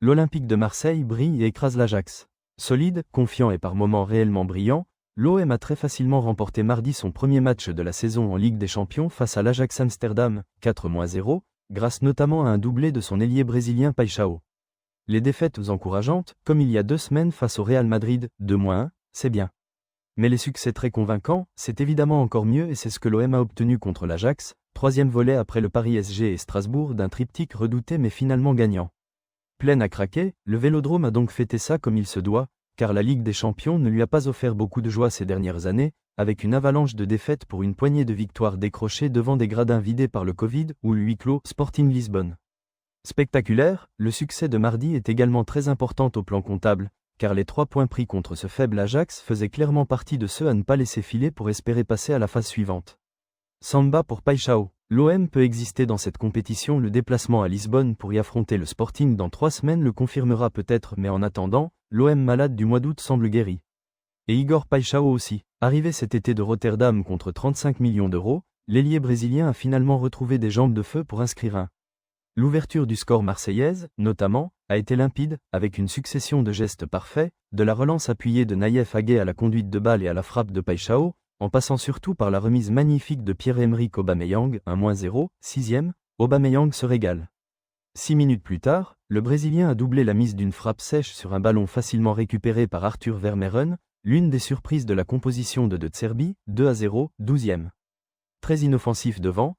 l'Olympique de Marseille brille et écrase l'Ajax. Solide, confiant et par moments réellement brillant, l'OM a très facilement remporté mardi son premier match de la saison en Ligue des Champions face à l'Ajax Amsterdam, 4-0, grâce notamment à un doublé de son ailier brésilien Paixão. Les défaites encourageantes, comme il y a 2 semaines face au Real Madrid, 2-1, c'est bien. Mais les succès très convaincants, c'est évidemment encore mieux et c'est ce que l'OM a obtenu contre l'Ajax, 3e volet après le Paris SG et Strasbourg d'un triptyque redouté mais finalement gagnant. Plein à craquer, le Vélodrome a donc fêté ça comme il se doit, car la Ligue des Champions ne lui a pas offert beaucoup de joie ces dernières années, avec une avalanche de défaites pour une poignée de victoires décrochées devant des gradins vidés par le Covid ou le huis clos Sporting Lisbonne. Spectaculaire, le succès de mardi est également très important au plan comptable, car les 3 points pris contre ce faible Ajax faisaient clairement partie de ceux à ne pas laisser filer pour espérer passer à la phase suivante. Samba pour Paixão. L'OM peut exister dans cette compétition. Le déplacement à Lisbonne pour y affronter le Sporting dans 3 semaines le confirmera peut-être, mais en attendant, l'OM malade du mois d'août semble guéri. Et Igor Paixão aussi. Arrivé cet été de Rotterdam contre 35 millions d'euros, l'ailier brésilien a finalement retrouvé des jambes de feu pour inscrire un. L'ouverture du score marseillaise, notamment, a été limpide, avec une succession de gestes parfaits, de la relance appuyée de Naïef Agué à la conduite de balle et à la frappe de Paixão, en passant surtout par la remise magnifique de Pierre-Emerick Aubameyang, 1-0, 6e, Aubameyang se régale. 6 minutes plus tard, le Brésilien a doublé la mise d'une frappe sèche sur un ballon facilement récupéré par Arthur Vermeeren, l'une des surprises de la composition de Serbie, 2-0, 12e. Très inoffensif devant,